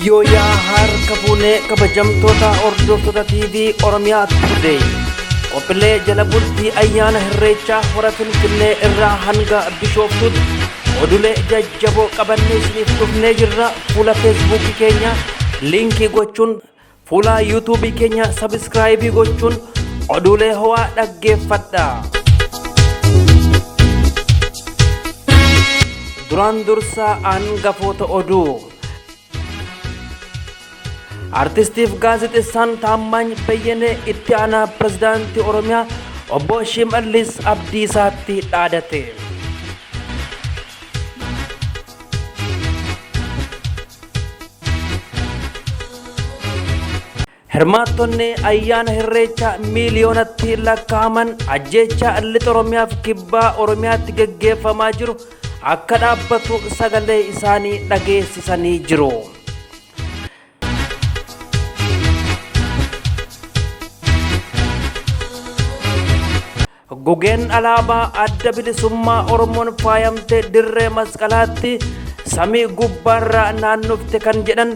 Ayyooyaa harka fuunee kabajamtoota hordoftoota TV Oromiyaa Today. Qophiilee jala bultii ayyaana Irreechaa hora Finfinnee irraa hanga Bishooftuutti oduulee jajjaboo qabannee isiniif dhufnee jirra. Fuula Facebook keenya linkii gochuun, fuula YouTube keenya subscribe gochuun oduulee ho'aa dhaggeeffadha. Duraan dursa hangafoota oduu. Artistiif gaazexeessaan Taammaany Bayyanee itti aanaa pirezidaantii Oromiyaa obbo Shimallis Abdiisaatti dhaadate. Hirmaattonni ayyaana Irreechaa miiliyoonatti lakkaa'aman ajjeechaa lixa Oromiyaaf kibbaa Oromiyaatti gaggeeffamaa jiru akka dhaabbatu sagalee isaanii dhageessisanii jiru. Gugeen alaabaa adda bilisummaa Oromoon faayamtee dirree masqalaatti samii gubbaarraa naannofte kan jedhan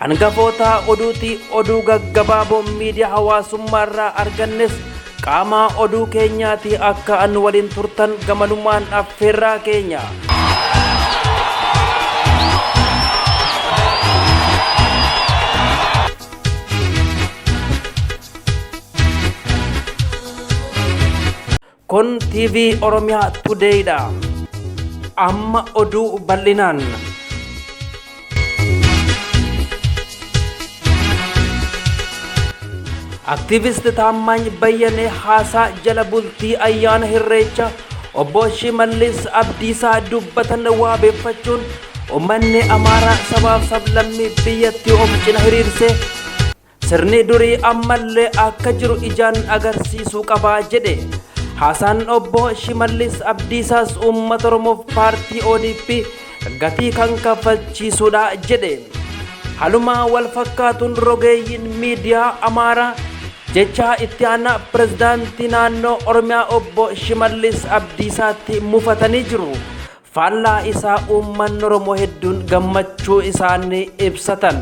hangafoota oduuti. Oduu gaggabaaboo miidiyaa hawaasummaarraa argannes qaama oduu keenyaati. Akka anu waliin turtan gamanumaan affeerraa keenya. Kun TV Oromiyaa Today dha. Amma oduu bal'inaan. Aktiivist Taammaany Bayyanee haasaa jala bultii ayyaana Irreechaa obbo Shimallis Abdiisaa dubbatan waabeeffachuun uummanni Amaaraa sabaaf sablammii biyyattii of cina hiriirsee sirni durii ammallee akka jiru ijaan agarsiisuu qabaa jedhe. Haasaan obbo Shimallis Abdiisaas uummata Oromoof paartii ODP gatii kan kaffalchiisudha jedhe. Haluma wal fakkaatuun rogeeyyiin miidiyaa Amaaraa jecha itti aanaa pirezidaantii naannoo Oromiyaa obbo Shimallis Abdiisaatti mufatanii jiru. Faallaa isaa uummanni Oromoo hedduun gammachuu isaanii ibsatan.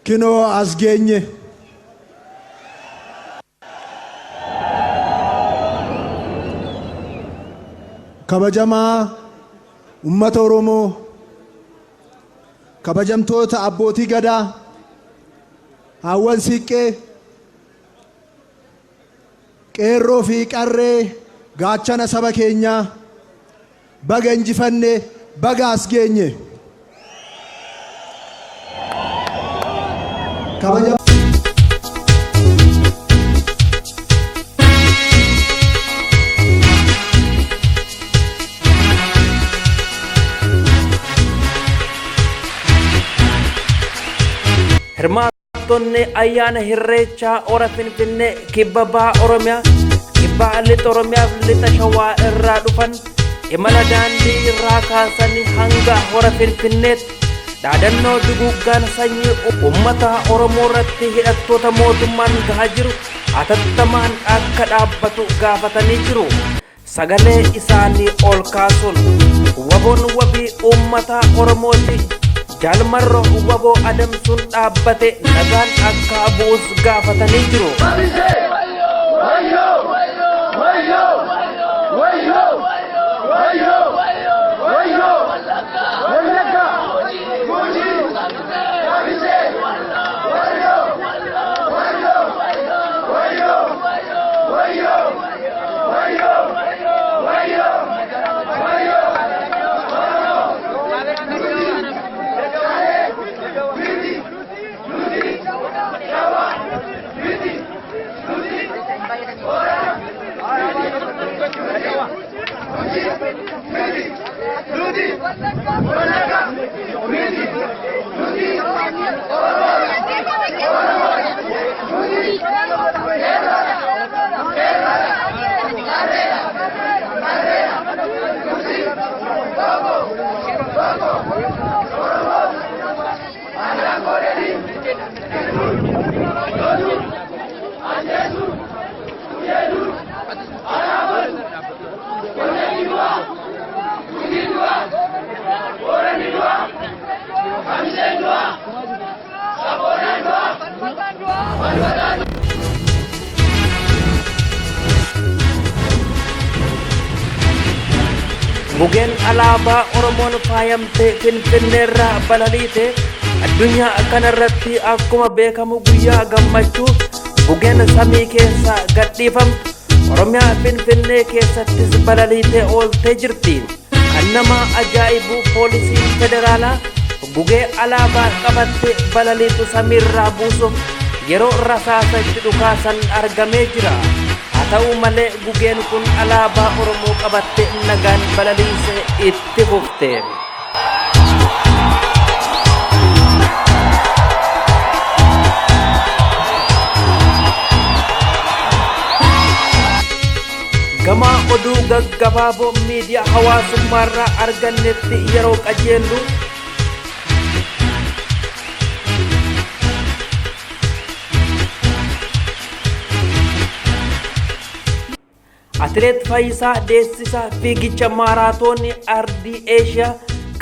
Kinoo as geenye. Kabajamaa ummata Oromoo, kabajamtoota abbootii gadaa, haawwan siiqqee, qeerroo fi qarree gaachana saba keenyaa, baga injifanne, baga as geenye. Hirmaattonni ayyaana Irreechaa hora Finfinnee kibba bahaa Oromiyaa, kibba lixa Oromiyaaf lixa Shawaa irraa dhufan imala daandii irraa kaasanii hanga hora Finfinneetti dhaadannoo duguuggaan sanyii uummata Oromoo irratti hidhattoota mootummaan gahaa jiru hatattamaan akka dhaabbatu gaafatanii jiru. Sagalee isaanii ol kaasuun waboon wabii uummata Oromooti. Jaalmarro waboo adamsuun dhaabbate nagaan akka bu'us gaafatanii jiru. Gugeen alaabaa Oromoon faayamtee Finfinneerraa balaliite addunyaa kanarratti akkuma beekamu guyyaa gammachuu gugeen samii keessa gadhiifamtu Oromiyaa Finfinnee keessattis balaliitee ooltee jirti. Kan nama ajaa'ibu poolisiin federaalaa gugee alaabaa qabattee balaliitu samiirraa buusuuf yeroo rasaasa itti dhukaasan argamee jira. Haa ta'u malee gugeen kun alaabaa Oromoo qabattee nagaan balaliisee itti fufte. Gama oduu gaggabaaboo miidiyaa hawaasummaarraa argannetti yeroo qajeellu Atileet Fayyisaa Deessisaa fiigicha maaraatoonii ardii Eeshiyaa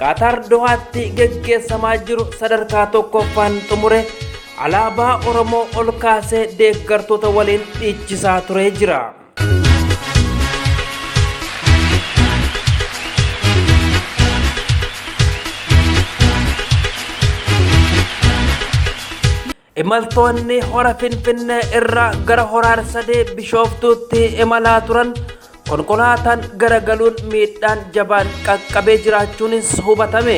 Qatar Dohaatti geggeessamaa jiru sadarkaa tokkoffaan xumure alaabaa Oromoo ol kaasee deeggartoota waliin dhiichisaa turee jira. Imaltoonni hora Finfinnee irraa gara hora Arsadee Bishooftuutti imalaa turan konkolaataan garagaluun miidhaan jabaan qaqqabee jiraachuunis hubatame.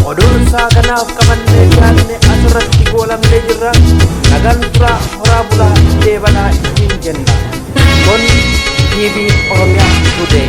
Oduun isaa kanaaf qabannee jaalne asirratti goolamnee jirra. Nagaan turaa horaa bulaa deebanaa ittiin jenna. Kun TV Oromiyaa Today.